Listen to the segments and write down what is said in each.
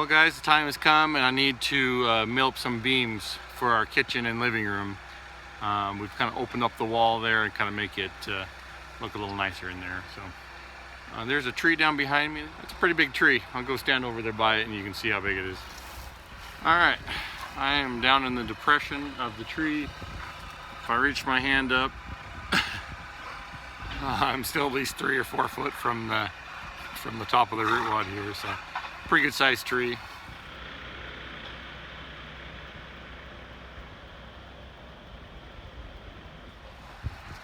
Well guys, the time has come and I need to mill up some beams for our kitchen and living room. We've kind of opened up the wall there and kind of make it look a little nicer in there. So there's a tree down behind me. It's a pretty big tree. I'll go stand over there by it and you can see how big it is. Alright, I am down in the depression of the tree. If I reach my hand up, I'm still at least 3 or 4 foot from the top of the root wad here. So pretty good sized tree.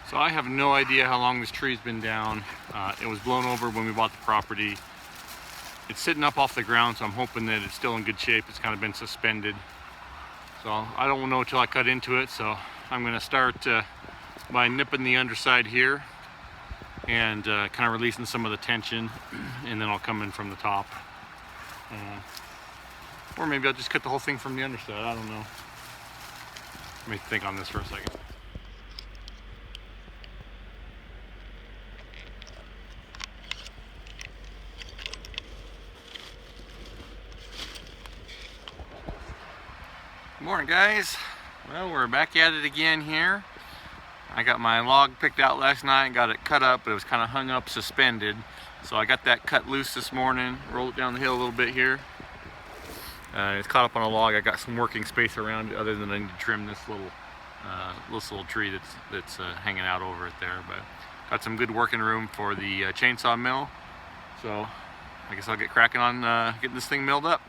So I have no idea how long this tree's been down. It was blown over when we bought the property. It's sitting up off the ground, so I'm hoping that it's still in good shape. It's kind of been suspended. So I don't know until I cut into it, so I'm gonna start by nipping the underside here and kind of releasing some of the tension, and then I'll come in from the top. Or maybe I'll just cut the whole thing from the underside, I don't know. Let me think on this for a second. Good morning guys. Well, we're back at it again here. I got my log picked out last night, got it cut up, but it was kind of hung up suspended. So I got that cut loose this morning, rolled it down the hill a little bit here. It's caught up on a log. I got some working space around it other than I need to trim this little tree that's hanging out over it there. But got some good working room for the chainsaw mill. So I guess I'll get cracking on getting this thing milled up.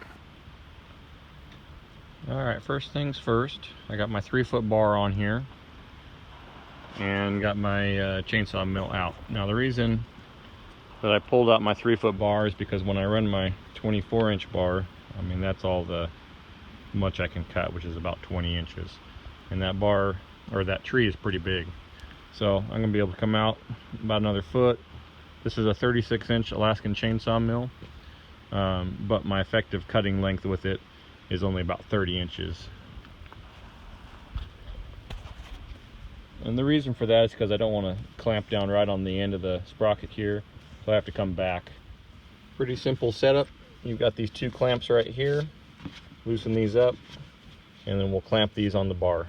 Alright, first things first, I got my 3-foot bar on here and got my chainsaw mill out. Now the reason that I pulled out my 3-foot bar is because when I run my 24-inch bar, I mean that's all the much I can cut, which is about 20 inches. And that bar, or that tree, is pretty big. So I'm going to be able to come out about another foot. This is a 36-inch Alaskan chainsaw mill, but my effective cutting length with it is only about 30 inches. And the reason for that is because I don't want to clamp down right on the end of the sprocket here, so I have to come back. Pretty simple setup. You've got these 2 clamps right here. Loosen these up, and then we'll clamp these on the bar.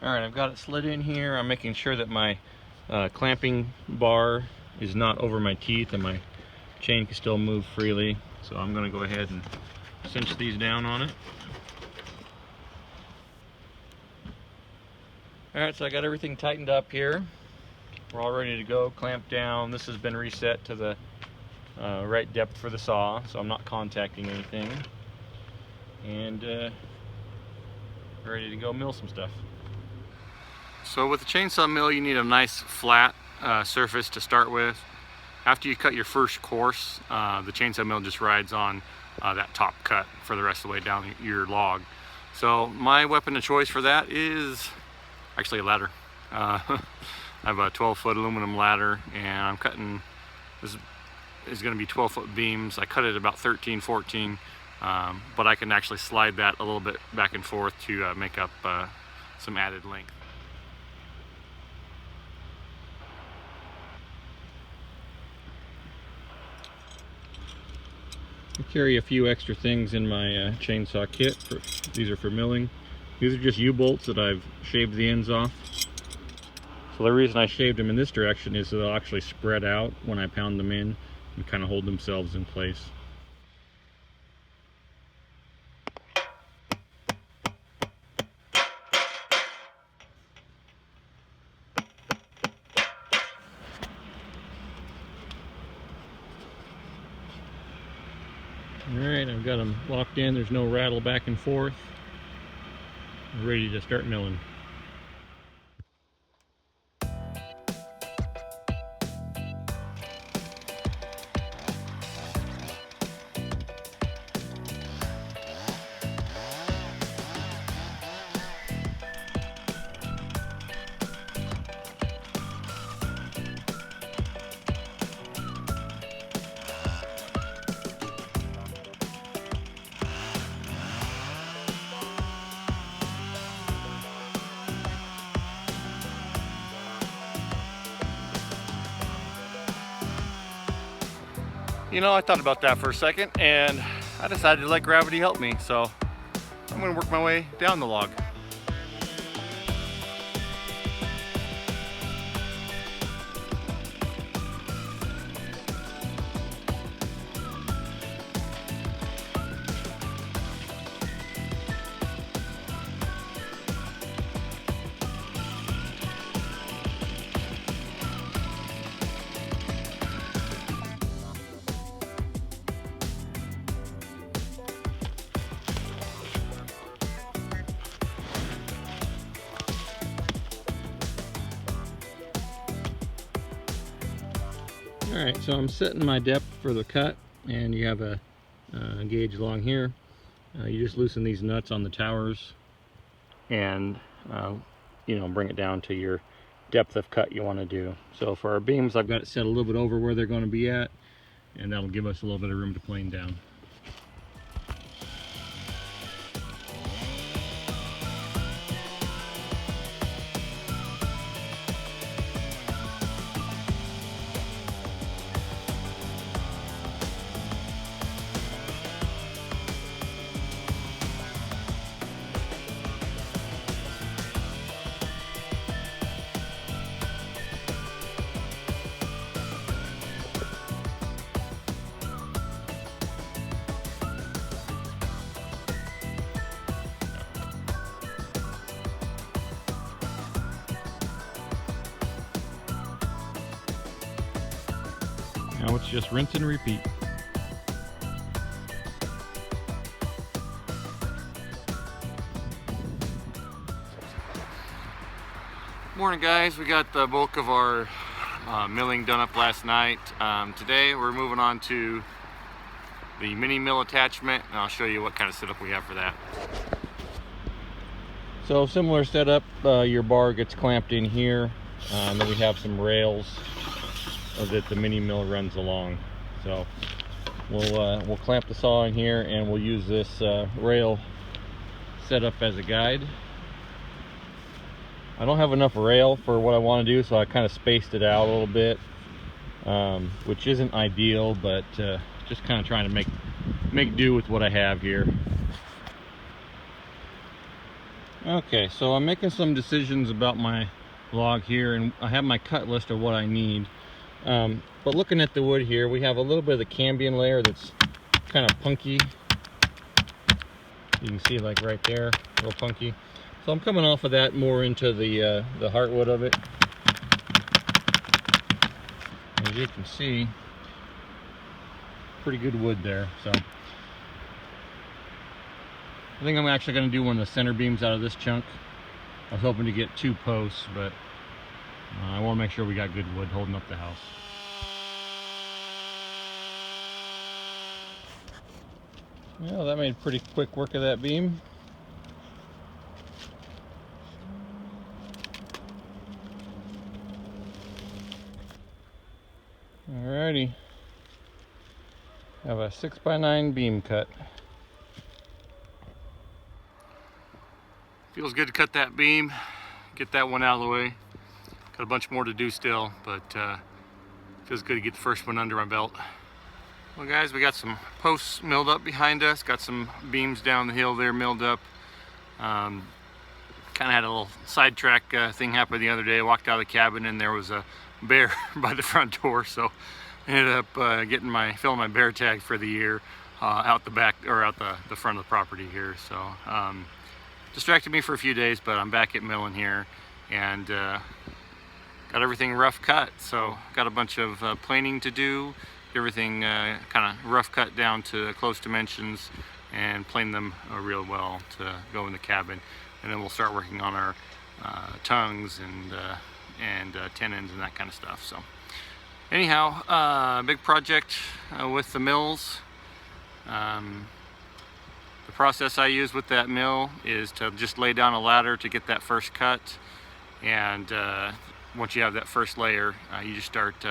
Alright, I've got it slid in here. I'm making sure that my clamping bar is not over my teeth and my chain can still move freely. So I'm going to go ahead and cinch these down on it. Alright, so I got everything tightened up here. We're all ready to go, clamp down. This has been reset to the right depth for the saw, so I'm not contacting anything. And ready to go mill some stuff. So with the chainsaw mill, you need a nice flat surface to start with. After you cut your first course, the chainsaw mill just rides on that top cut for the rest of the way down your log. So my weapon of choice for that is actually a ladder. I have a 12-foot aluminum ladder, and I'm cutting, this is going to be 12-foot beams. I cut it about 13, 14, but I can actually slide that a little bit back and forth to make up some added length. I carry a few extra things in my chainsaw kit. These are for milling. These are just U-bolts that I've shaved the ends off. So the reason I shaved them in this direction is they'll actually spread out when I pound them in and kind of hold themselves in place. Alright, I've got them locked in. There's no rattle back and forth. I'm ready to start milling. You know, I thought about that for a second and I decided to let gravity help me, so I'm gonna work my way down the log. Alright, so I'm setting my depth for the cut, and you have a gauge along here. You just loosen these nuts on the towers and you know, bring it down to your depth of cut you want to do. So for our beams, I've got it set a little bit over where they're going to be at, and that'll give us a little bit of room to plane down. Now it's just rinse and repeat. Morning guys, we got the bulk of our milling done up last night. Today we're moving on to the mini mill attachment, and I'll show you what kind of setup we have for that. So similar setup, your bar gets clamped in here, and then we have some rails that the mini mill runs along. So we'll clamp the saw in here, and we'll use this rail setup as a guide. I don't have enough rail for what I want to do, so I kind of spaced it out a little bit, which isn't ideal, but just kind of trying to make do with what I have here. Okay, so I'm making some decisions about my log here, and I have my cut list of what I need. But looking at the wood here, we have a little bit of the cambium layer that's kind of punky. You can see like right there, a little punky. So I'm coming off of that more into the heartwood of it. As you can see, pretty good wood there. So I think I'm actually going to do one of the center beams out of this chunk. I was hoping to get 2 posts, but I want to make sure we got good wood holding up the house. Well, that made pretty quick work of that beam. Alrighty, have a 6x9 beam cut. Feels good to cut that beam, get that one out of the way. Got a bunch more to do still, but feels good to get the first one under my belt. Well guys, we got some posts milled up behind us, got some beams down the hill there milled up. Kind of had a little sidetrack thing happen the other day. I walked out of the cabin and there was a bear by the front door, so I ended up filling my bear tag for the year out the back, or out the front of the property here. So distracted me for a few days, but I'm back at milling here, and got everything rough cut. So got a bunch of planing to do, everything kind of rough cut down to close dimensions, and plane them real well to go in the cabin. And then we'll start working on our tongues and tenons and that kind of stuff. So anyhow, big project with the mills. The process I use with that mill is to just lay down a ladder to get that first cut, and once you have that first layer, you just start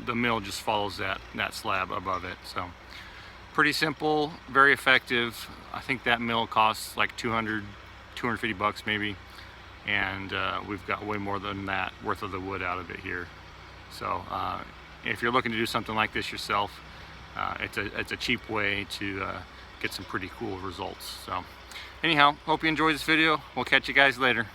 the mill just follows that slab above it. So pretty simple, very effective. I think that mill costs like $250 maybe, and we've got way more than that worth of the wood out of it here. So if you're looking to do something like this yourself, it's a cheap way to get some pretty cool results. So anyhow, hope you enjoyed this video. We'll catch you guys later.